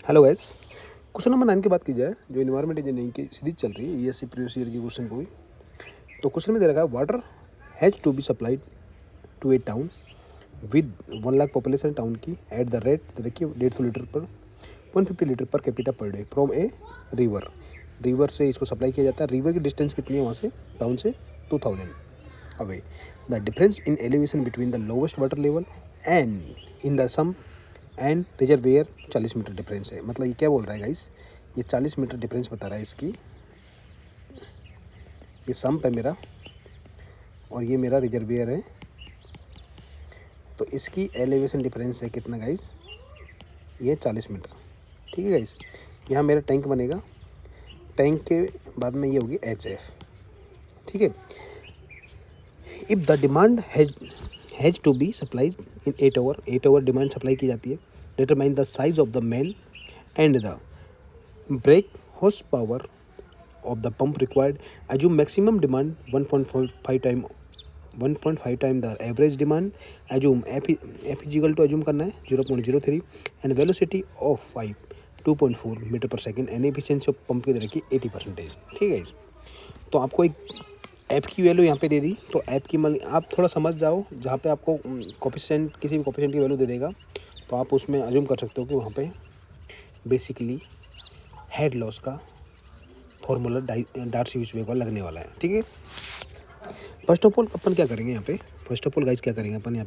Hello guys, question number 9 की बात की जाए जो इन्वायरमेंट इंजीनियरिंग की सीरीज चल रही है ईएससी प्रीवियस ईयर की क्वेश्चन को भी। तो क्वेश्चन में दे रखा है water has to be supplied to a town with 1 lakh population town की एट द रेट देखिए 150 litre per 150 litre per capita per day from a river. River से इसको सप्लाई किया जाता है। रिवर की डिस्टेंस कितनी है वहाँ से टाउन से 2000 away. The difference in elevation between the lowest water level and in the sump and reservoir 40 metre difference है। मतलब ये क्या बोल रहा है गाइस, ये 40 मीटर डिफरेंस बता रहा है इसकी। ये सम्प है मेरा और ये मेरा रिजर्वेयर है। तो इसकी एलिवेशन डिफरेंस है कितना गाइस, ये 40 मीटर। ठीक है गाइस, यहाँ मेरा टैंक बनेगा। टैंक के बाद में ये होगी HF। ठीक है। If the demand has to be supplied in 8 hour demand supply की जाती है। Determine the size of the main and the brake horse power of the pump required. Assume maximum demand 1.5 time the average demand. Assume F equal to assume करना है 0.03 and velocity of pipe 2.4 metre per second and efficiency of pump की तरह की 80%। ठीक है। तो आपको एक ऐप की वैल्यू यहाँ पे दे दी। तो ऐप की आप थोड़ा समझ जाओ, जहाँ पे आपको कोफिशिएंट किसी भी कोफिशिएंट की वैल्यू दे देगा तो आप उसमें अज्यूम कर सकते हो कि वहाँ पे बेसिकली हेड लॉस का फॉर्मूला डार्सी-वेईसबाक वाला लगने वाला है। ठीक है। फर्स्ट ऑफ ऑल अपन क्या करेंगे यहाँ पे, फर्स्ट ऑफ ऑल गाइज क्या करेंगे अपन यहाँ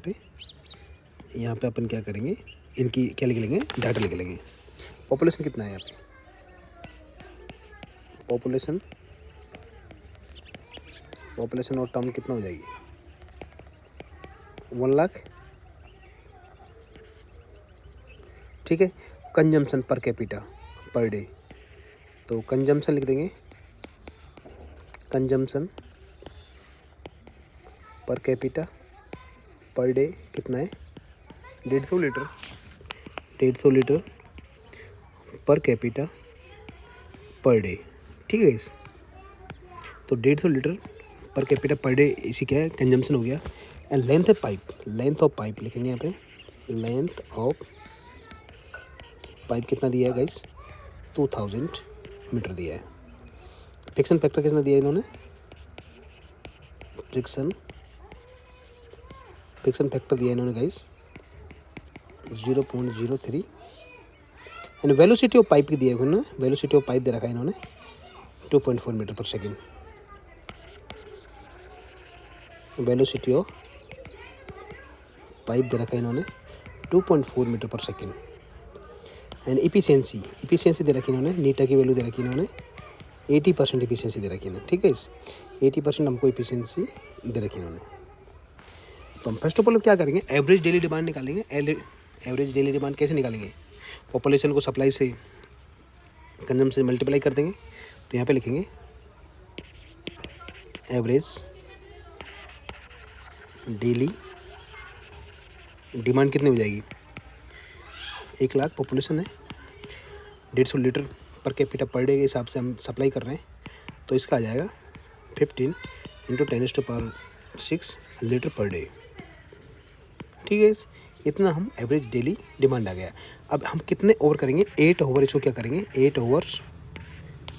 पे अपन क्या करेंगे, इनकी क्या लिख लेंगे, डाटा लिख लेंगे। पॉपुलेशन कितना है यहाँ पे, पॉपुलेशन और टर्म कितना हो जाएगी 1 लाख। ठीक है। कंजम्पशन पर कैपिटा पर डे, तो कंजम्पशन लिख देंगे, कंजम्पशन पर कैपिटा पर डे कितना है 150 litre, 150 litre per capita per day. ठीक है इस, तो 150 litre per capita per day इसी क्या है, कंजम्पशन हो गया। एंड लेंथ ऑफ पाइप लिखेंगे यहाँ पे, लेंथ ऑफ पाइप कितना दिया है गाइस 2000 मीटर दिया है। फ्रिक्शन फैक्टर कितना दिया है इन्होंने, फ्रिक्शन फैक्टर दिया है इन्होंने guys 0.03 and velocity of pipe की दिया है इन्होंने, वेलोसिटी ऑफ पाइप दे रखा है इन्होंने 2.4 metre per second. Velocity of pipe दे रखा है इन्होंने 2.4 metre per second. And efficiency दे रखी इन्होंने, नीटा की वैल्यू दे रखी इन्होंने 80% इफिशियंसी दे रखी है। ठीक है इस 80% हमको इफिशियंसी दे रखी इन्होंने। तो हम फर्स्ट ऑफ ऑल क्या करेंगे, एवरेज डेली डिमांड निकालेंगे। एवरेज डेली डिमांड कैसे निकालेंगे, पॉपुलेशन को सप्लाई से कंजम्पशन से मल्टीप्लाई कर देंगे। तो यहाँ पे लिखेंगे एवरेज डेली डिमांड कितनी हो जाएगी, 1 लाख पॉपुलेशन है, 150 litre per capita per day के हिसाब से हम सप्लाई कर रहे हैं। तो इसका आ जाएगा 15 × 10⁻6 लीटर पर डे। ठीक है, इतना हम एवरेज डेली डिमांड आ गया। अब हम कितने ओवर करेंगे, 8 ओवर इसको क्या करेंगे, 8 ओवर्स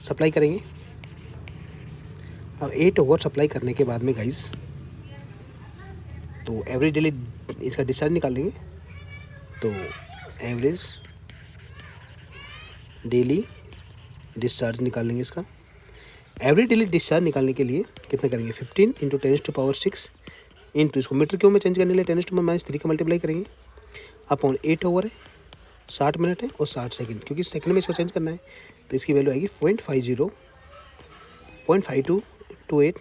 सप्लाई करेंगे। अब 8 ओवर सप्लाई करने के बाद में गाइस तो एवरेज डेली इसका डिस्चार्ज निकालेंगे। तो एवरेज डेली डिस्चार्ज निकालेंगे इसका। एवरेज डेली डिस्चार्ज निकालने के लिए कितना करेंगे, 15 × 10⁻6 इंटू इसको मीटर क्यों में चेंज करने के लिए 10⁻³ का मल्टीप्लाई करेंगे अपॉन 8 ओवर है, 60 मिनट है और 60 सेकंड, क्योंकि सेकंड में इसको चेंज करना है। तो इसकी वैल्यू आएगी 0.5228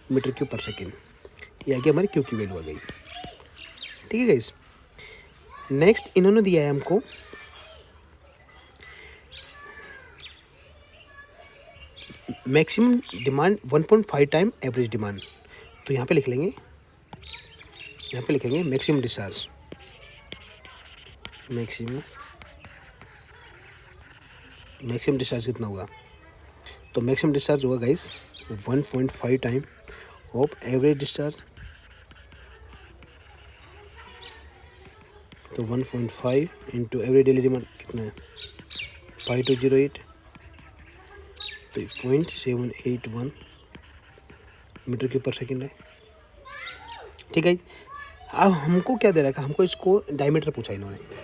मीटर क्यूब पर सेकेंड। ये आगे हमारी क्यू की वैल्यू आ गई। ठीक है गाइस, नेक्स्ट इन्होंने दिया है हमको maximum demand 1.5 time average demand. तो यहाँ पे लिखेंगे मैक्सिमम डिस्चार्ज, मैक्सिमम डिस्चार्ज कितना होगा, तो मैक्सिमम डिस्चार्ज होगा guys 1.5 time of average discharge. तो 1.5 इंटू एवरेज डेली डिमांड कितना है 5208, तो 0.781 मीटर क्यूब पर सेकेंड है। ठीक है, अब हमको क्या दे रखा है, हमको इसको डायमीटर पूछा है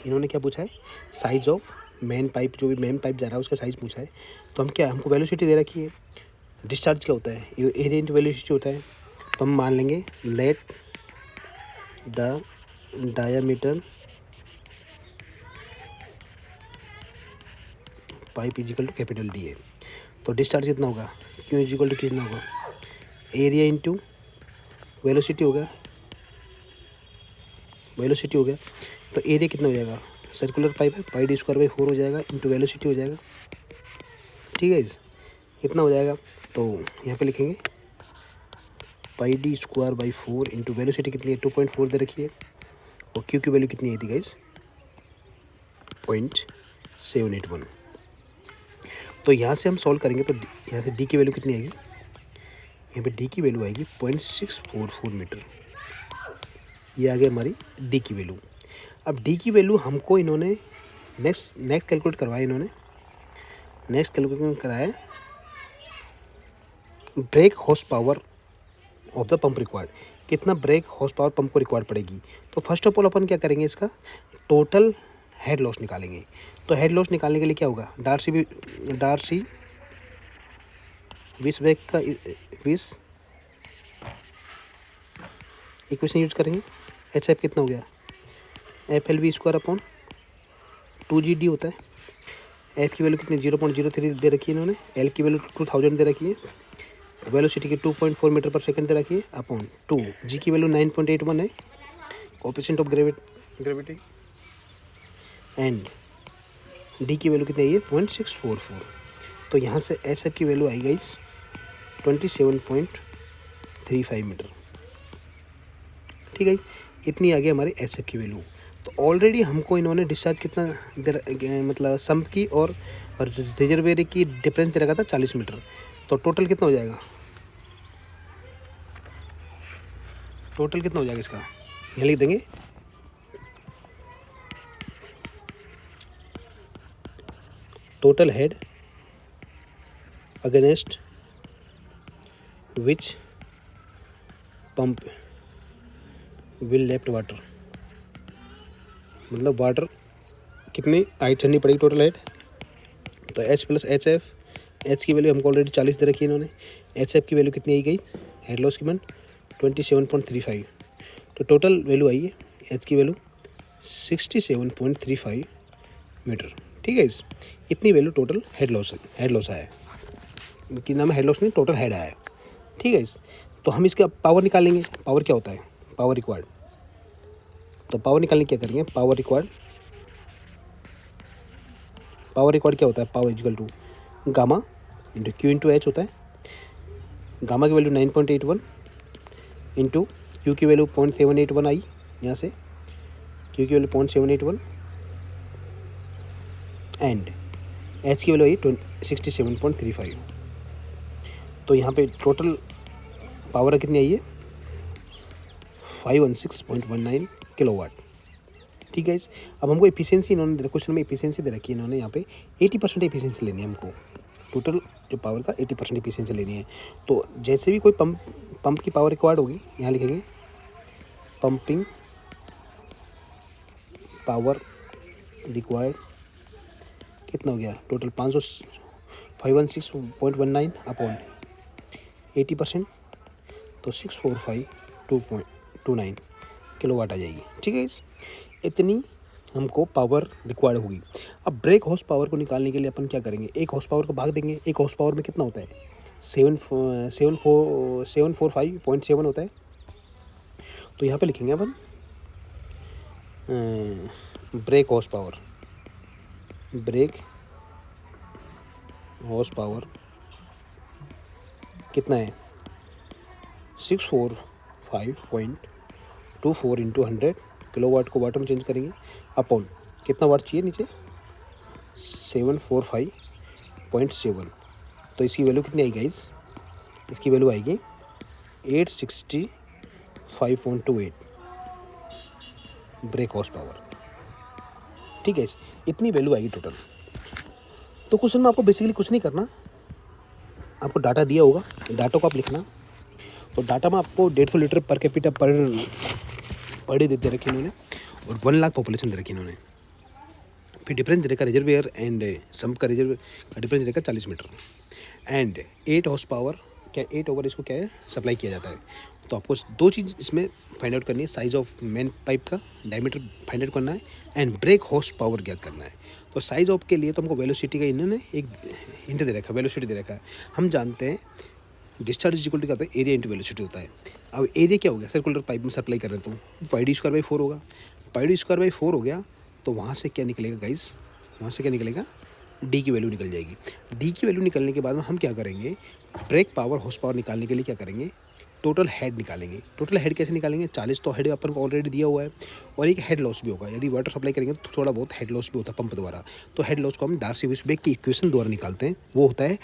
इन्होंने क्या पूछा है, साइज ऑफ मेन पाइप, जो भी मेन पाइप जा रहा है उसका साइज पूछा है। तो हम क्या, हमको वेलोसिटी दे रखी है, डिस्चार्ज क्या होता है, एरिया इंटू वेलोसिटी होता है। तो हम मान लेंगे let the diameter pipe is equal to capital D है। तो डिस्चार्ज कितना होगा, क्यू इज इक्वल टू कितना होगा, एरिया इंटू वेलोसिटी होगा, वेलोसिटी हो गया। तो एरिया कितना हो जाएगा, सर्कुलर पाइप है, पाई डी स्क्वायर बाई 4 हो जाएगा इंटू वेलोसिटी हो जाएगा। ठीक है, इतना हो जाएगा। तो यहाँ पे लिखेंगे pi D square by 4 into velocity कितनी है 2.4 दे रखी है, और क्यू की वैल्यू कितनी आई थी गाइस 0.781। तो यहाँ से हम सॉल्व करेंगे तो यहाँ से डी की वैल्यू कितनी आएगी, यहाँ पे डी की वैल्यू आएगी 0.644 मीटर। ये आ गई हमारी डी की वैल्यू। अब डी की वैल्यू हमको इन्होंने नेक्स्ट कैलकुलेट करवाया, नेक्स्ट कैलकुलेट कराया break horse power of the pump required, कितना ब्रेक हॉर्स पावर पंप को रिक्वायर्ड पड़ेगी। तो फर्स्ट ऑफ ऑल अपन क्या करेंगे, इसका टोटल हेड लॉस निकालेंगे। तो हेड लॉस निकालने के लिए क्या होगा, डार्सी विस्बेक का विस इक्वेशन यूज करेंगे। एच एफ कितना हो गया, F L V square upon 2 GD होता है। एफ की वैल्यू कितनी 0.03 दे रखी है इन्होंने, एल की वैल्यू 2000 दे रखी है, वेलोसिटी की 2.4 मीटर पर सेकंड दे रखी है अपॉन 2, जी की वैल्यू 9.81 है, coefficient of gravity, and D की वैल्यू कितनी आई है 0.644। तो यहाँ से एस एफ की वैल्यू आई गई 27.35 मीटर। ठीक है, इतनी आ गई हमारी एस एफ की वैल्यू। तो ऑलरेडी हमको इन्होंने डिस्चार्ज कितना मतलब सम्प की और रिजर्वेयर की डिफरेंस दे रखा था 40 मीटर। तो टोटल कितना हो जाएगा, टोटल कितना हो जाएगा इसका, यहाँ लिख देंगे total head against which pump will left water, मतलब वाटर कितनी हाइट चढ़नी पड़ेगी टोटल हेड। तो H plus H F, H की वैल्यू हमको ऑलरेडी 40 दे रखी है इन्होंने, एच एफ की वैल्यू कितनी आई गई, हेड लॉस की मन 27.35। तो टोटल वैल्यू आई है एच की वैल्यू 67.35 मीटर। ठीक है, इतनी वैल्यू टोटल हेड लॉस आया है, कि नाम हेड लॉस नहीं, टोटल हेड आया है। ठीक है, तो हम इसका पावर निकालेंगे। पावर क्या होता है, पावर रिक्वायर्ड। तो पावर निकालने क्या करेंगे, पावर रिक्वायर्ड क्या होता है, power equal to gamma into q into h होता है। गामा की वैल्यू 9.81 इंटू क्यू की वैल्यू 0.781 आई, यहाँ से क्यू की वैल्यू 0.781 एंड एच की वैल्यू आई 67.35। तो यहाँ पे टोटल पावर कितनी आई है 516.19 किलोवाट। ठीक है, अब हमको एफिशिएंसी इन्होंने क्वेश्चन में एफिशिएंसी दे रखी है इन्होंने, यहाँ पे 80% एफिशिएंसी लेनी है हमको, टोटल जो पावर का 80% एफिशिएंसी लेनी है। तो जैसे भी कोई पंप की पावर रिक्वायर्ड होगी, यहाँ लिखेंगे पंपिंग पावर रिक्वायर्ड कितना हो गया टोटल 516.19 अपॉन 80%, तो 645.29 किलोवाट आ जाएगी। ठीक है, इतनी हमको पावर रिक्वायर्ड होगी। अब ब्रेक हॉर्स पावर को निकालने के लिए अपन क्या करेंगे, एक हॉर्स पावर को भाग देंगे। एक हॉर्स पावर में कितना होता है 745.7 होता है। तो यहाँ पे लिखेंगे अपन ब्रेक हॉर्स पावर कितना है 645.24 इंटू 100 किलोवाट को वाट में चेंज करेंगे अपॉन कितना वाट चाहिए नीचे 745.7। तो इसकी वैल्यू कितनी आएगी गाइस, इसकी वैल्यू आएगी 865.28 ब्रेक हॉर्स पावर। ठीक है, इतनी वैल्यू आएगी टोटल। तो क्वेश्चन में आपको बेसिकली कुछ नहीं करना, आपको डाटा दिया होगा, डाटा को आप लिखना। तो डाटा में आपको 150 litre per capita per day they रखे इन्होंने, और 1 लाख पॉपुलेशन दे रखी इन्होंने। फिर डिफरेंस दे रखा रिजर्वेयर एंड सम्प का रिजर्व का डिफरेंस दे रखा 40 मीटर, एंड 8 हॉर्स पावर, क्या 8 ओवर इसको क्या है सप्लाई किया जाता है। तो आपको 2 चीज़ इसमें फाइंड आउट करनी है, साइज ऑफ मेन पाइप का डायमीटर फाइंड आउट करना है, एंड ब्रेक हॉर्स पावर ज्ञात करना है। तो साइज ऑफ के लिए तो हमको वेलोसिटी का इन्होंने एक हिंट दे रखा है, वेलोसिटी दे रखा है। हम जानते हैं डिस्चार्ज इक्वल टू क्या होता है, एरिया इंटू वेलोसिटी होता है। अब एरिया क्या हो गया, सर्कुलर पाइप में सप्लाई कर रहे हैं तो पाई डी स्क्वायर बाई 4 होगा, पाई डी स्क्वायर बाई 4 हो गया। तो वहाँ से क्या निकलेगा गाइस, वहाँ से क्या निकलेगा, डी की वैल्यू निकल जाएगी। डी की वैल्यू निकलने के बाद में हम क्या करेंगे, ब्रेक पावर हॉर्स पावर निकालने के लिए क्या करेंगे, टोटल हेड निकालेंगे। टोटल हेड कैसे निकालेंगे, 40 तो हेड अपन को ऑलरेडी दिया हुआ है, और एक हेड लॉस भी होगा। यदि वाटर सप्लाई करेंगे तो थोड़ा बहुत हेड लॉस भी होता है पंप द्वारा। तो हेड लॉस को हम डार्सी-वेइसबर्ग की इक्वेशन द्वारा निकालते हैं, वो होता है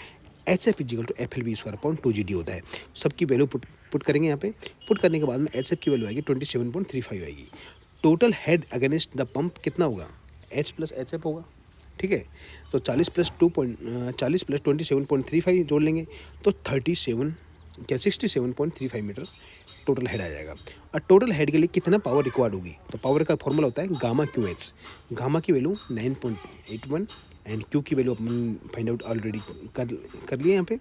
HF इजिकल टू FLV² होता है। सबकी वैल्यू पुट करेंगे यहाँ पे। पुट करने के बाद में HF की वैल्यू आएगी 27.35 आएगी। Total head against the pump कितना होगा, H प्लस HF होगा, ठीक है। तो 40 प्लस 27.35 जोड़ लेंगे तो 67.35 मीटर टोटल हेड आ जाएगा। और टोटल हेड के लिए कितना पावर रिक्वायर्ड होगी, तो पावर का फॉर्मूला होता है गामा क्यू एच। गामा की वैल्यू 9.81 एंड क्यू की वैल्यू अपन फाइंड आउट ऑलरेडी कर लिए यहाँ पे।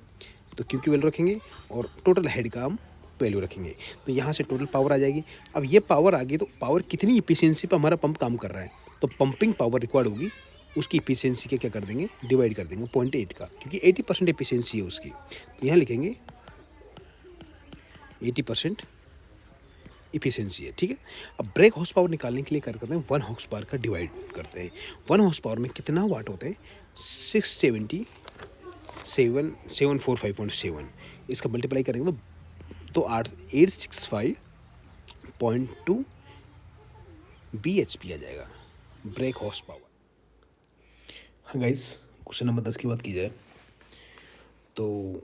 तो क्यू की वैल्यू रखेंगे और टोटल हेड का हम वैल्यू रखेंगे, तो यहाँ से टोटल पावर आ जाएगी। अब ये पावर आ गई तो पावर कितनी इफिशियंसी पर हमारा पंप काम कर रहा है, तो पंपिंग पावर रिक्वायर्ड होगी, उसकी इफिशियंसी के क्या कर देंगे, डिवाइड कर देंगे 0.8 का, क्योंकि 80% इफिशियंसी है उसकी। तो यहाँ लिखेंगे 80% इफिशियंसी है, ठीक है। अब ब्रेक हॉर्स पावर निकालने के लिए क्या करते हैं, 1 हॉर्स पावर का डिवाइड करते हैं। 1 हॉर्स पावर में कितना वाट होते हैं, 677,745.7। इसका मल्टीप्लाई करेंगे तो 865.2 bhp आ जाएगा ब्रेक हॉर्स पावर। हाँ गाइस, क्वेश्चन नंबर 10 की बात की जाए तो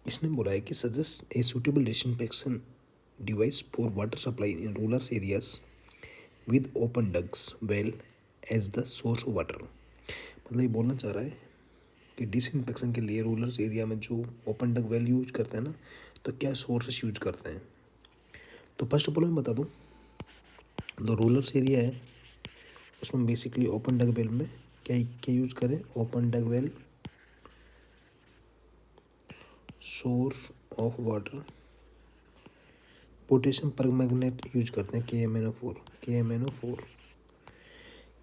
इसने बोला है कि suggest a suitable disinfection device for water supply in rural areas with open ducts well as the source of water. मतलब ये बोलना चाह रहा है कि डिसइंफेक्शन के लिए रूरल एरिया में जो ओपन डक वेल यूज करते हैं ना, तो क्या सोर्सेस यूज करते हैं। तो फर्स्ट ऑफ ऑल मैं बता दूं, जो रूरल एरिया है उसमें बेसिकली ओपन डक वेल में क्या क्या यूज करें, open duck well source of water, potassium permanganate use करते हैं,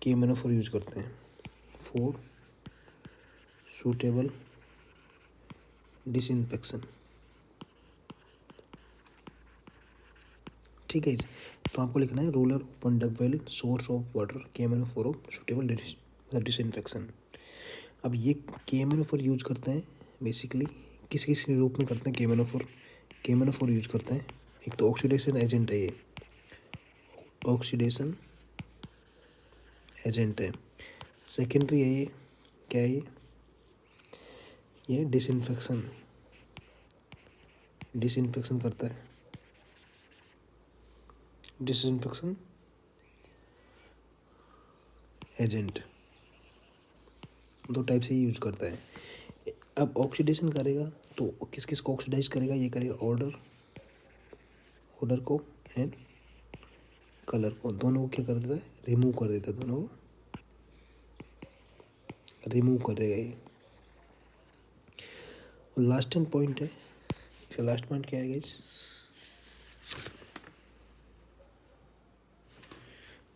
KMnO4 यूज करते हैं फॉर सूटेबल डिसइंफेक्शन, ठीक है। इस तो आपको लिखना है rural open duck well source of water KMnO4 of suitable disinfection. अब ये KMnO4 यूज करते हैं बेसिकली किस किस रूप में करते हैं, KMnO4 यूज करते हैं। एक तो ऑक्सीडेशन एजेंट है, ये ऑक्सीडेशन एजेंट है। सेकेंडरी है, ये क्या है, ये डिसइंफेक्शन करता है, डिसइंफेक्शन एजेंट। 2 टाइप से ही यूज करता है। अब ऑक्सीडेशन करेगा तो किस किस को ऑक्सीडाइज करेगा, ये करेगा ऑर्डर को एंड कलर को, दोनों को क्या कर देता है, रिमूव कर देता है, दोनों को रिमूव करेगा ये। और लास्ट एंड पॉइंट है, इसका लास्ट पॉइंट क्या है गाइस,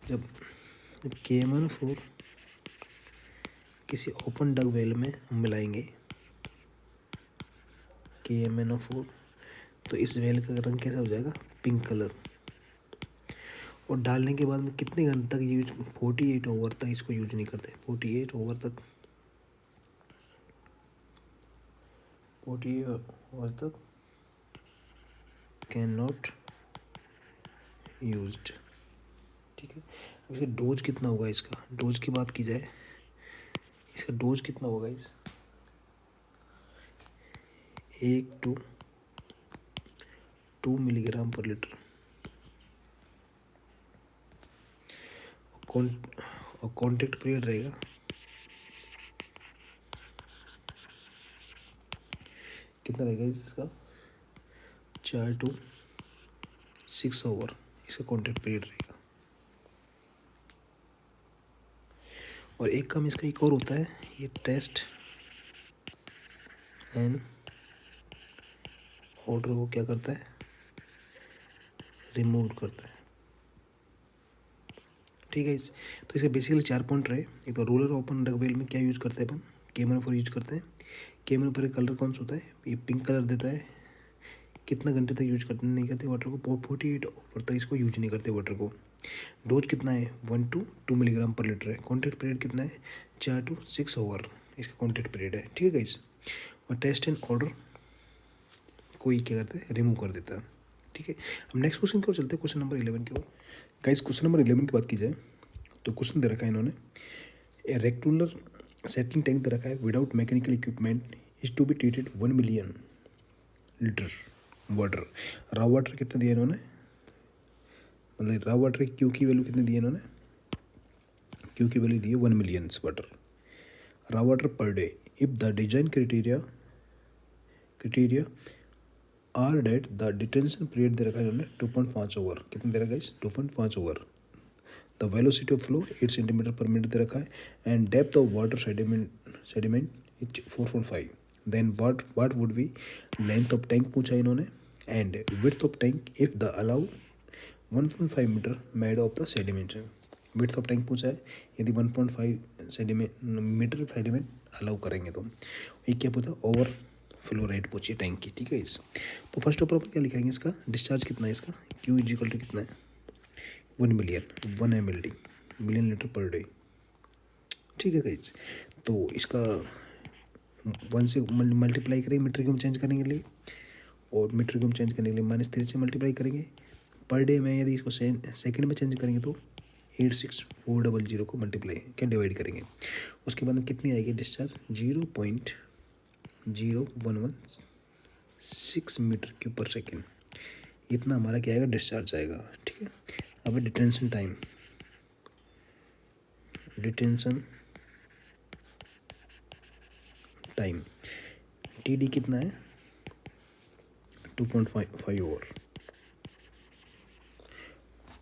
जब KMnO4 किसी ओपन डक वेल में हम मिलाएंगे KMnO4, तो इस वेल का रंग कैसा हो जाएगा, पिंक कलर। और डालने के बाद में कितने घंटे तक यूज, 48 आवर तक इसको यूज नहीं करते, 48 आवर तक कैन नॉट यूज्ड, ठीक है। अब इसका डोज कितना होगा, इसका डोज की बात की जाए, इसका डोज कितना होगा इस 1 to 2 मिलीग्राम पर लीटर। और कॉन्टैक्ट पीरियड रहेगा कितना रहेगा इसका 4 to 6 आवर इसका कॉन्ट्रैक्ट पीरियड रहेगा। और एक काम इसका एक और होता है, ये टेस्ट एंड ऑर्डर को क्या करता है, रिमूव करता है। ठीक है। तो इसके बेसिकली 4 पॉइंट रहे। एक तो रोलर ओपन डगवेल में क्या यूज़ करते हैं अपन, कैमरा पर यूज करते हैं। कैमरा पर कलर कौन सा होता है, ये पिंक कलर देता है। कितना घंटे तक यूज करते नहीं करते वाटर को, 48 आवर तक इसको यूज नहीं करते वाटर को। डोज कितना है 1 to 2 मिलीग्राम पर लीटर है। कॉन्टैक्ट पीरियड कितना है 4 to 6 आवर इसका कॉन्टैक्ट पीरियड है। ठीक है गाइस। और टेस्ट एंड ऑर्डर कोई क्या करता है, रिमूव कर देता है। ठीक है। अब नेक्स्ट क्वेश्चन की ओर चलते हैं, क्वेश्चन नंबर 11 की ओर। गाइस क्वेश्चन नंबर 11 की बात की जाए तो क्वेश्चन दे रखा है इन्होंने, ए रेक्टुलर सेटलिंग टैंक दे रखा है without mechanical equipment is to be treated 1 million litre water. Raw water कितना दिया इन्होंने, मतलब रॉ वाटर क्यू की वैल्यू कितनी दी है इन्होंने, क्यू की वैल्यू दी है 1 million water raw water per day if the design criteria are that the detention period दे रखा है इन्होंने 2.5 आवर। कितना दे रखा है इस 2.5 hour. The velocity of flow 8 centimetre per minute दे रखा है and depth of water sediment is 4.5। Then what would be length of tank पूछा इन्होंने and width of tank if the allow 1.5 metre made of the sediment. Width of tank पूछा है, यदि 1.5 metre sediment allow करेंगे तो। ये क्या पूछा, ओवर फ्लो रेट पूछिए टैंक की। ठीक है इस, तो फर्स्ट ऑफ ऑल क्या लिखेंगे, इसका डिस्चार्ज कितना है, इसका क्यू इज इक्वल टू कितना है 1 million 1 MLD million litre per day. ठीक है गाइस। तो इसका 1 से मल्टीप्लाई करेंगे मीटर क्यूब चेंज करने के लिए, और मीटर क्यूब चेंज करने के लिए -3 से मल्टीप्लाई करेंगे। पर डे में यदि इसको सेकंड में चेंज करेंगे तो 86400 को मल्टीप्लाई क्या डिवाइड करेंगे। उसके बाद में कितनी आएगी डिस्चार्ज 0.0116 मीटर क्यूब पर सेकेंड। इतना हमारा क्या आएगा, डिस्चार्ज आएगा। ठीक है। अब डिटेंशन टाइम TD कितना है 2.5 ओवर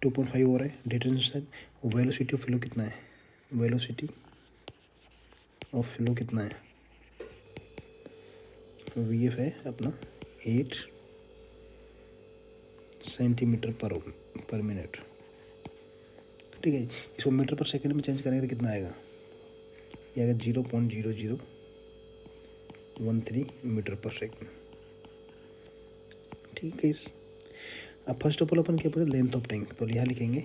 2.5 ओवर है डिटेंशन। वेलोसिटी ऑफ फ्लो कितना है, वेलोसिटी ऑफ फ्लो कितना है, VF है अपना 8 सेंटीमीटर पर मिनट। ठीक है। इसको मीटर पर सेकंड में चेंज करेंगे तो कितना आएगा, ये आएगा 0.0013 मीटर पर सेकंड। ठीक है। इस अब फर्स्ट ऑफ ऑल अपन क्या बोले, लेंथ ऑफ टैंक, तो यहाँ लिखेंगे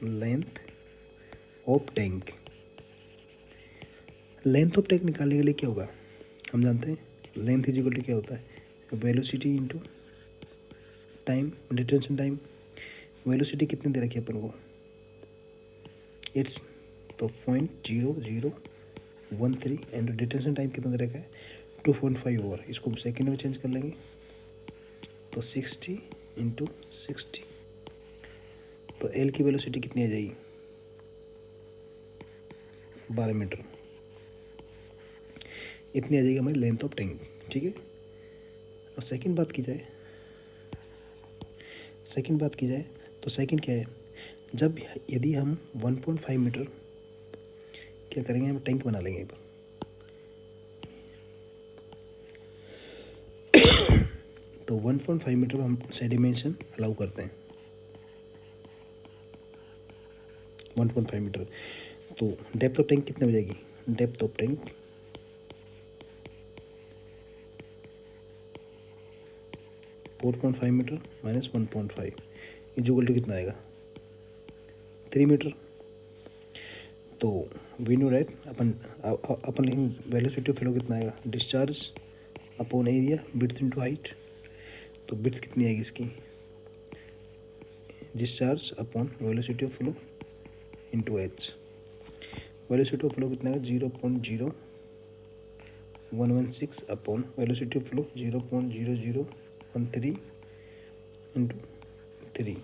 length of tank. Length of tank निकालने के लिए क्या होगा, हम जानते हैं लेंथ इज इक्वल टू क्या होता है, velocity into time, detention time. Velocity कितनी दे रखी है अपन को, इट्स तो 0.0013 एंड डिटेंशन टाइम कितना दे रखा है 2.5 ओवर। इसको सेकेंड में चेंज कर लेंगे तो 60 इंटू 60, तो एल की वेलोसिटी कितनी आ जाएगी 12 मीटर। इतनी आ जाएगी हमारी लेंथ ऑफ टैंक। ठीक है। अब सेकंड बात की जाए तो सेकंड क्या है, जब यदि हम 1.5 मीटर क्या करेंगे, हम टैंक बना लेंगे। तो 1.5 मीटर में हम सेडिमेंशन अलाउ करते हैं 1.5 मीटर। तो डेप्थ ऑफ टैंक कितने हो जाएगी, depth of tank 4.5 metre minus 1.5 equal to कितना आएगा 3 मीटर। तो वी नो राइट अपन लिखेंगे वेलोसिटी ऑफ फ्लो कितना आएगा, discharge upon area width into height. तो विड्थ कितनी आएगी इसकी, discharge upon velocity of flow into H. Velocity of flow कितना है 0.0116 upon velocity of flow 0.0013 into 3,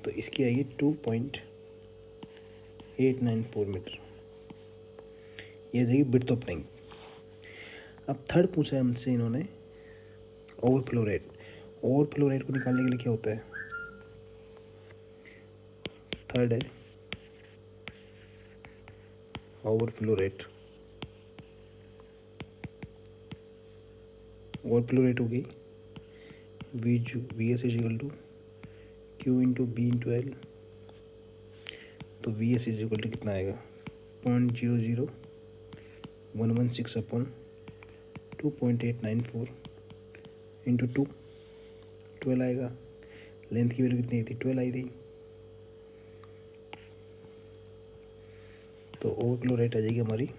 तो इसकी आएगी 2.894 मीटर। ये जाएगी विड्थ ऑफ टैंक। अब थर्ड पूछा है हमसे इन्होंने ओवरफ्लो रेट। ओवरफ्लो रेट को निकालने के लिए क्या होता है, थर्ड है ओवरफ्लो रेट। ओवरफ्लो रेट हो गई V S is equal to Q into B into L. तो V S is equal to कितना आएगा, 0.00116 अपॉन 2.894 इंटू 2, 12 आएगा। लेंथ की वैल्यू कितनी आई थी, 12 आई थी। तो ओवरफ्लो रेट आ जाएगी हमारी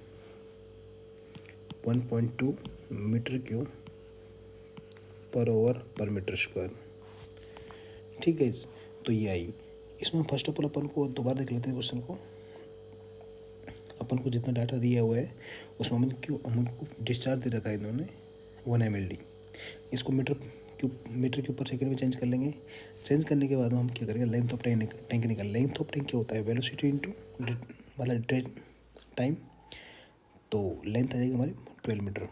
1.2 मीटर क्यूब पर ओवर पर मीटर स्क्वायर। ठीक है, तो ये आई। इसमें फर्स्ट ऑफ ऑल अपन को दोबारा देख लेते हैं क्वेश्चन को। अपन को जितना डाटा दिया हुआ है उसमें हमको डिस्चार्ज दे रखा है इन्होंने 1 mld। इसको मीटर क्यूब पर सेकंड में चेंज कर लेंगे। चेंज करने के बाद हम क्या करेंगे, लेंथ ऑफ टैंक निकाल। लेंथ ऑफ टैंक क्या होता है, वेलोसिटी इंटू मतलब टाइम। तो लेंथ आ जाएगी हमारी 12 मीटर।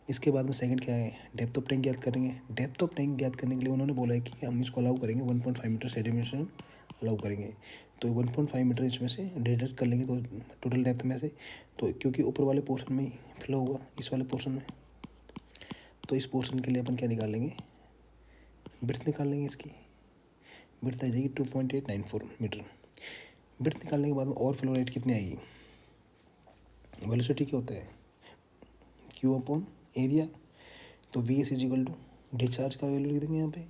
इसके बाद में सेकंड क्या है, डेप्थ ऑफ टैंक ज्ञात करेंगे। डेप्थ ऑफ टैंक ज्ञात करने के लिए उन्होंने बोला है कि हम इसको अलाउ करेंगे 1.5 मीटर सेडिमेशन अलाउ करेंगे। तो 1.5 मीटर इसमें से डिडक्ट कर लेंगे तो टोटल डेप्थ में से, तो क्योंकि ऊपर वाले पोर्शन में फ्लो होगा इस वाले पोर्शन में, तो इस पोर्शन के लिए अपन क्या निकाल लेंगे, ब्रेथ निकाल लेंगे। इसकी ब्रेथ आ जाएगी 2.894 मीटर। ब्रेथ निकालने के बाद में ओवरफ्लो रेट कितनी आएगी, वेलोसिटी क्या होता है, क्यू अपॉन एरिया। तो V S is equal to discharge का वैल्यू लिख देंगे यहाँ पे,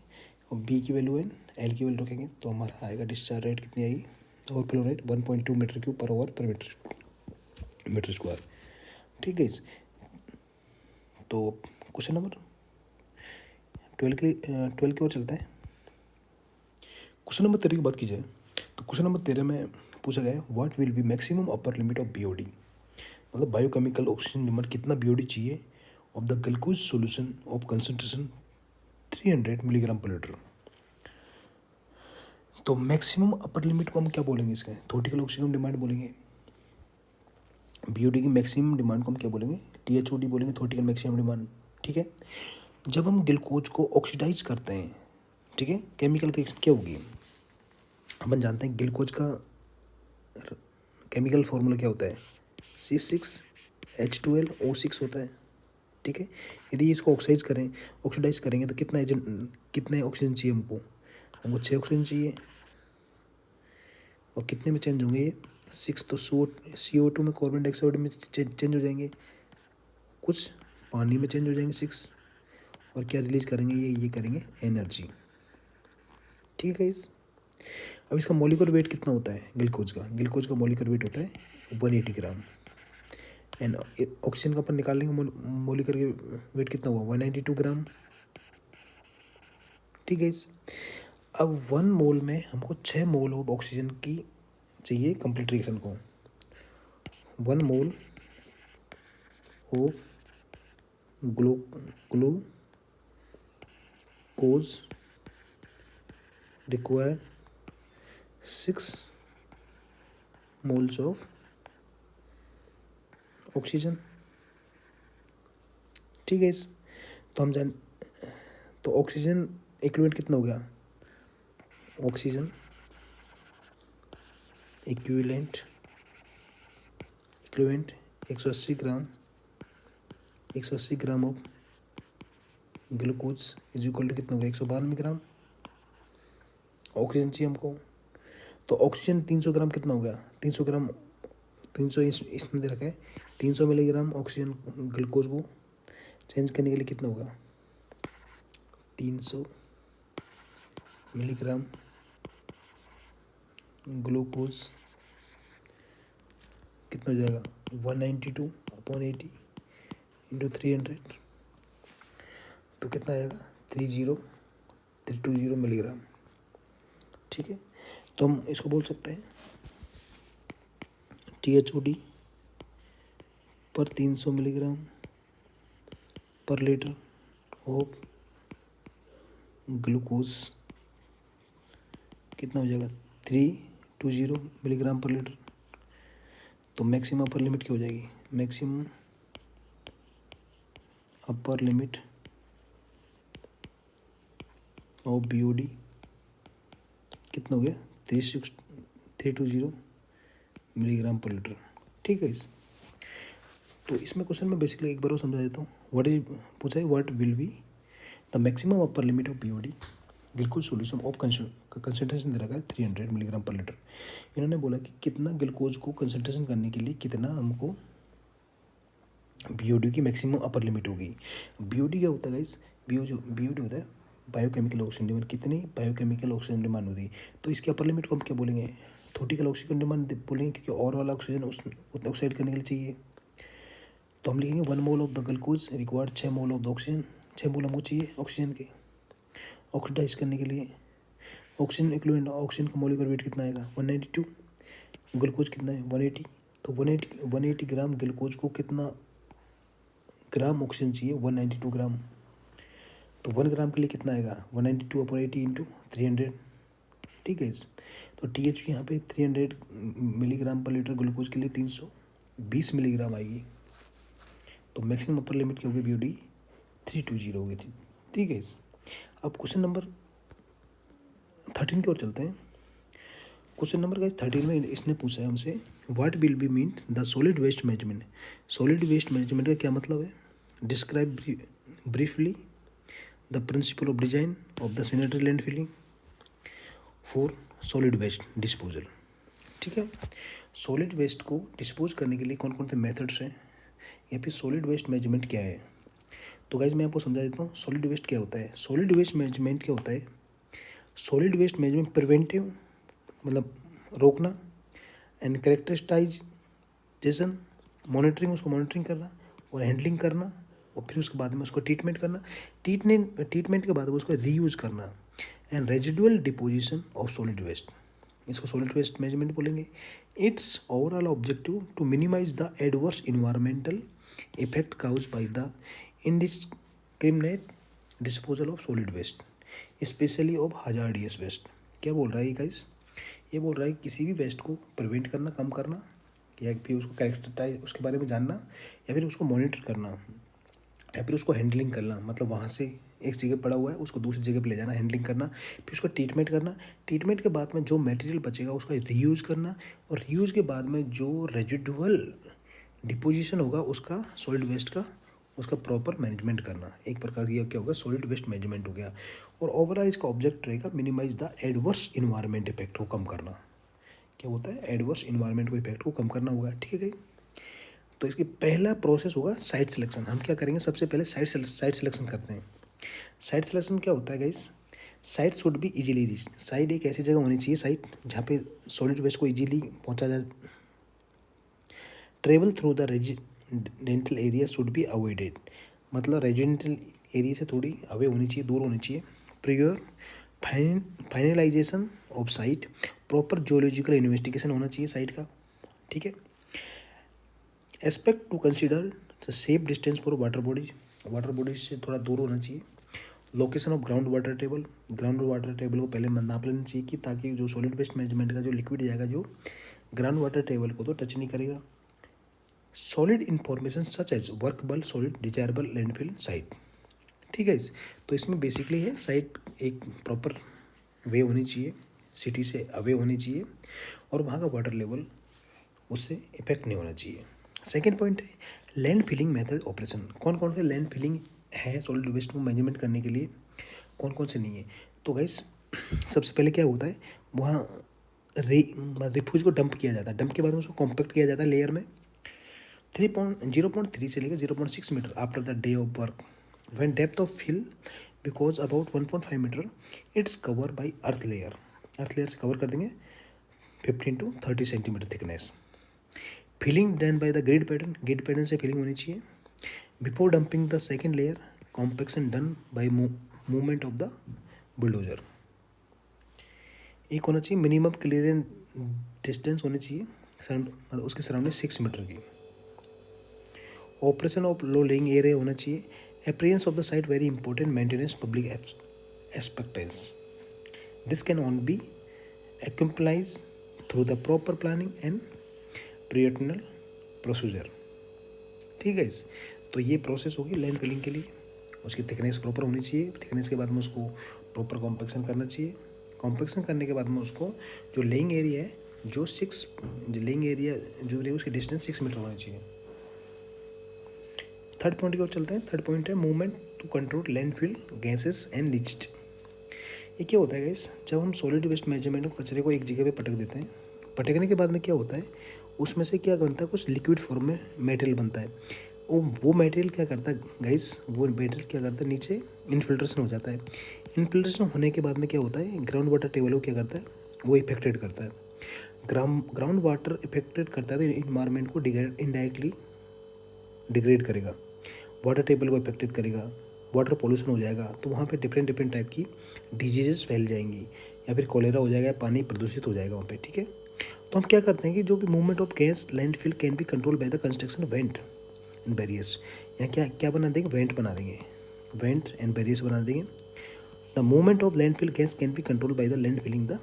और बी की वैल्यू एन एल की वैल्यू रखेंगे। तो हमारा आएगा डिस्चार्ज रेट कितनी आएगी, ओवरफ्लो रेट 1.2 मीटर क्यूब पर ओवर पर मीटर स्क्वायर। ठीक है, तो क्वेश्चन नंबर 12 की ओर चलता है। क्वेश्चन नंबर 13 की बात की जाए तो क्वेश्चन नंबर 13 में पूछा गया है what will B maximum upper limit of BOD, मतलब बायोकेमिकल ऑक्सीजन डिमांड कितना बीओडी चाहिए of the glucose solution of concentration 300 milligram पर लीटर। तो मैक्सिमम अपर लिमिट को हम क्या बोलेंगे, इसके थ्योरेटिकल ऑक्सीजन डिमांड बोलेंगे। बीओडी की मैक्सिमम डिमांड को हम क्या बोलेंगे, टीएचओडी बोलेंगे, थ्योरेटिकल मैक्सिमम डिमांड। ठीक है, जब हम ग्लूकोज को ऑक्सीडाइज करते हैं, ठीक है, केमिकल रिएक्शन क्या होगी, अपन जानते हैं ग्लूकोज का केमिकल फार्मूला क्या होता है, C6H12O6 होता है। ठीक है, यदि इसको ऑक्सीडाइज करेंगे तो कितने ऑक्सीजन चाहिए हमको 6 ऑक्सीजन चाहिए। और कितने में चेंज होंगे ये 6, तो CO2 में, कार्बन डाइऑक्साइड में चेंज हो जाएंगे, कुछ पानी में चेंज हो जाएंगे 6। और क्या रिलीज करेंगे ये करेंगे एनर्जी। ठीक है, अब इसका मॉलिक्यूलर वेट कितना होता है ग्लूकोज का मॉलिक्यूलर वेट होता है 180 ग्राम। एंड ऑक्सीजन का अपन निकाल लेंगे, मॉलिक्यूलर वेट कितना हुआ 192 ग्राम। ठीक है, अब 1 मोल में हमको 6 मोल ऑफ ऑक्सीजन की चाहिए कंप्लीट रिएक्शन को। 1 mole of glucose require 6 moles of oxygen. ठीक है, तो हम तो ऑक्सीजन इक्विवेलेंट कितना हो गया, oxygen equivalent 180 gram of glucose is equal to कितना हो गया 192 ग्राम ऑक्सीजन चाहिए हमको। तो ऑक्सीजन 300 ग्राम कितना हो गया, 300 ग्राम, 300 इसमें दे रखा है 300 मिलीग्राम ऑक्सीजन ग्लूकोज को चेंज करने के लिए कितना होगा 300 मिलीग्राम ग्लूकोज कितना हो जाएगा 192/80 इंटू 300, तो कितना आएगा 30320 मिलीग्राम। ठीक है, तो हम इसको बोल सकते हैं THOD पर 300 मिलीग्राम पर लीटर ऑफ ग्लूकोज कितना हो जाएगा 320 मिलीग्राम पर लीटर। तो मैक्सिमम अपर लिमिट क्या हो जाएगी, maximum upper limit of BOD कितना हो गया 320 मिलीग्राम पर लीटर। ठीक है इस तो इसमें क्वेश्चन में बेसिकली एक बार और समझा देता हूँ। व्हाट इज पूछा है, what will be the maximum upper limit of BOD glucose solution of concentration दे रखा है 300 मिलीग्राम पर लीटर। इन्होंने बोला कि कितना ग्लूकोज को कंसनट्रेशन करने के लिए कितना हमको BOD की मैक्सिमम अपर लिमिट होगी। BOD क्या होता है गाइस, BOD होता है बायोकेमिकल ऑक्सीजन डिमांड। कितनी बायोकेमिकल ऑक्सीजन डिमांड होती है, तो इसकी अपर लिमिट को हम क्या बोलेंगे, थोटिकल ऑक्सीजन डिमांड बोलेंगे, क्योंकि और वाला ऑक्सीजन उतना ऑक्साइड करने के लिए चाहिए। तो हम लिखेंगे 1 mole of the glucose required 6 mole of the oxygen. 6 मोल हमको चाहिए ऑक्सीजन के ऑक्सीडाइज करने के लिए। ऑक्सीजन इक्विवेलेंट ऑक्सीजन का मॉलिक्यूलर वेट कितना आएगा 192, ग्लूकोज कितना है 180। तो 180 ग्राम ग्लूकोज को कितना ग्राम ऑक्सीजन चाहिए 192 ग्राम। तो 1 ग्राम के लिए कितना आएगा 192/80 इंटू 300। ठीक है तो TH यहाँ पे 300 मिलीग्राम पर लीटर ग्लूकोज के लिए 320 मिलीग्राम आएगी। तो मैक्सिमम अपर लिमिट की होगी BOD 320 होगी थी। ठीक है अब क्वेश्चन नंबर 13 की ओर चलते हैं। क्वेश्चन नंबर का 13 में इसने पूछा है हमसे what will be mean the solid waste management. Solid waste management का क्या मतलब है, describe briefly the principle of design of the sanitary land filling for solid waste disposal. ठीक है सॉलिड वेस्ट को डिस्पोज करने के लिए कौन कौन से मेथड्स हैं या फिर सॉलिड वेस्ट मैनेजमेंट क्या है। तो गाइज मैं आपको समझा देता हूँ सॉलिड वेस्ट क्या होता है। सॉलिड वेस्ट मैनेजमेंट क्या होता है, सॉलिड वेस्ट मैनेजमेंट प्रिवेंटिव मतलब रोकना, एंड कैरेक्टरिस्टाइजेशन मॉनिटरिंग उसको मॉनिटरिंग करना और हैंडलिंग करना, और फिर उसके बाद में उसको ट्रीटमेंट करना। ट्रीटमेंट के बाद में उसको रीयूज करना, and residual deposition of solid waste, इसको सॉलिड वेस्ट मैनेजमेंट बोलेंगे। Its overall objective to minimise the adverse environmental effect cause by the indiscriminate disposal of solid waste specially of hazardous waste. क्या बोल रहा है ये guys, ये बोल रहा है किसी भी वेस्ट को प्रिवेंट करना, कम करना, या फिर उसको कैरेक्टराइज उसके बारे में जानना, या फिर उसको मॉनिटर करना, या फिर उसको हैंडलिंग करना। मतलब वहाँ से एक जगह पड़ा हुआ है उसको दूसरी जगह पे ले जाना, हैंडलिंग करना, फिर उसको ट्रीटमेंट करना। ट्रीटमेंट के बाद में जो मटेरियल बचेगा उसका रीयूज करना, और रीयूज के बाद में जो रेजिडुअल डिपोजिशन होगा उसका सॉलिड वेस्ट का उसका प्रॉपर मैनेजमेंट करना। एक प्रकार की क्या होगा सॉलिड वेस्ट मैनेजमेंट हो गया। और ओवरऑल इसका ऑब्जेक्ट रहेगा minimise the adverse environment effect को कम करना। क्या होता है एडवर्स इन्वायरमेंट को इफेक्ट को कम करना होगा। ठीक है तो इसकी पहला प्रोसेस होगा साइट सिलेक्शन। हम क्या करेंगे सबसे पहले साइट सिलेक्शन करते हैं। साइट सिलेक्शन क्या होता है guys, site should be easily reach. Site एक ऐसी जगह होनी चाहिए साइट जहाँ पे सॉलिड वेस्ट को इजीली पहुँचा जाए। Travel through the residential area should be avoided, मतलब रेजिडेंटल एरिया से थोड़ी अवे होनी चाहिए, दूर होनी चाहिए। Prior finalisation of site, proper geological investigation होना चाहिए साइट का। ठीक है aspect to consider the safe distance for water bodies से थोड़ा दूर होना चाहिए। Location of ground water table को पहले नाप लेना चाहिए कि ताकि जो सॉलिड वेस्ट मैनेजमेंट का जो लिक्विड जाएगा जो ग्राउंड वाटर टेबल को तो टच नहीं करेगा। Solid information such as workable solid desirable landfill site. ठीक है तो इसमें बेसिकली है साइट एक प्रॉपर वे होनी चाहिए, सिटी से अवे होनी चाहिए, और वहाँ का वाटर लेवल उससे इफेक्ट नहीं होना चाहिए। सेकेंड पॉइंट है लैंड फिलिंग मेथड ऑपरेशन। कौन कौन से लैंड फिलिंग है सॉलिड वेस्ट को मैनेजमेंट करने के लिए, कौन कौन से नहीं है। तो गाइस सबसे पहले क्या होता है वहाँ रिफ्यूज को डंप किया जाता है। डंप के बाद उसको कॉम्पैक्ट किया जाता है लेयर में 0.3 से लेकर 0.6 metre after the day of work. When depth of fill because about 1.5 metre its cover by earth layer से कवर कर देंगे 15 to 30 centimetre thickness. Filling done by the grid pattern से फिलिंग होनी चाहिए। Before dumping the second layer compaction done by movement of the bulldozer. एक होना चाहिए minimum clearance distance होनी चाहिए मतलब उसके सराउंडिंग 6 मीटर की। Operation of low laying area होना चाहिए। Appearance of the site very important, maintenance public expectance. This can on be accomplished through the proper planning and operational procedure. ठीक है तो ये प्रोसेस होगी लैंड फिलिंग के लिए। उसकी थिकनेस प्रॉपर होनी चाहिए। थिकनेस के बाद में उसको प्रॉपर कॉम्पैक्शन करना चाहिए। कॉम्पैक्शन करने के बाद में उसको जो लेइंग एरिया है जो लेइंग एरिया जो है उसकी डिस्टेंस 6 मीटर होनी चाहिए। थर्ड पॉइंट की ओर चलते हैं। थर्ड पॉइंट है movement to control landfill gases and leached. ये क्या होता है गाइस, जब हम सॉलिड वेस्ट मैनेजमेंट कचरे को एक जगह पे पटक देते हैं, पटकने के बाद में क्या होता है उसमें से क्या बनता है, कुछ लिक्विड फॉर्म में मटेरियल बनता है। वो मटेरियल क्या करता है गाइस, वो मटेरियल क्या करता है नीचे इनफिल्ट्रेशन हो जाता है। इनफिल्ट्रेशन होने के बाद में क्या होता है, ग्राउंड वाटर टेबल को क्या करता है, वो इफेक्टेड करता है। ग्राउंड वाटर इफेक्टेड करता है तो इन्वायरमेंट को इनडायरेक्टली डिग्रेड करेगा, वाटर टेबल को इफेक्टेड करेगा, वाटर पोल्यूशन हो जाएगा, तो वहाँ पे डिफरेंट टाइप की डिजीजेस फैल जाएंगी या फिर कोलेरा हो जाएगा, पानी प्रदूषित हो जाएगा वहाँ पे, ठीक है। तो हम क्या करते हैं कि जो भी movement of gas landfill can be control by the construction went and barriers. यहाँ क्या क्या बना देंगे, वेंट बना देंगे, वेंट एंड बैरियर्स बना देंगे। The movement of landfill gas can be control by the landfilling the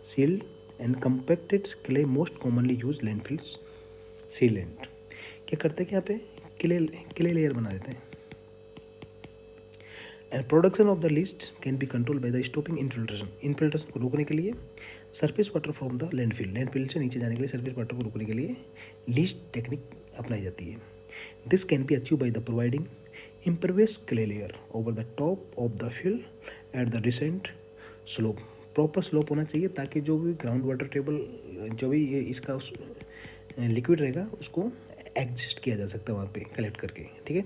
sealed and compacted clay most commonly use landfills sealant. क्या करते हैं कि यहाँ पे क्ले लेयर बना देते हैं। And production of the list can be control by the stopping infiltration को रोकने के लिए surface water from the landfill से नीचे जाने के लिए सरफेस वाटर को रोकने के लिए लीस्ट टेक्निक अपनाई जाती है। This can be achieve by the providing impervious clay layer over the top of the fill at the descent slope। Proper slope होना चाहिए ताकि जो भी ग्राउंड वाटर टेबल जो भी इसका लिक्विड रहेगा उसको एडजस्ट किया जा सकता है वहाँ पे कलेक्ट करके, ठीक है।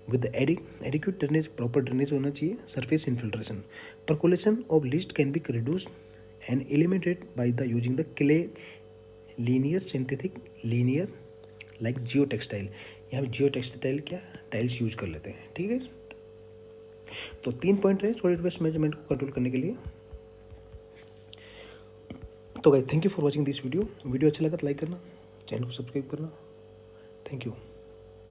With the adequate drainage, proper drainage होना चाहिए, surface infiltration, percolation of list can be reduced and eliminated by the using the clay linear synthetic linear like Jio textile. यहाँ पे जियो टेक्सटाइल क्या टाइल्स यूज कर लेते हैं, ठीक है। तो 3 पॉइंट रहे सॉलिड वेस्ट मैनेजमेंट को कंट्रोल करने के लिए। तो guys thank you for watching this video अच्छा लगा तो लाइक करना, चैनल को सब्सक्राइब करना, थैंक यू।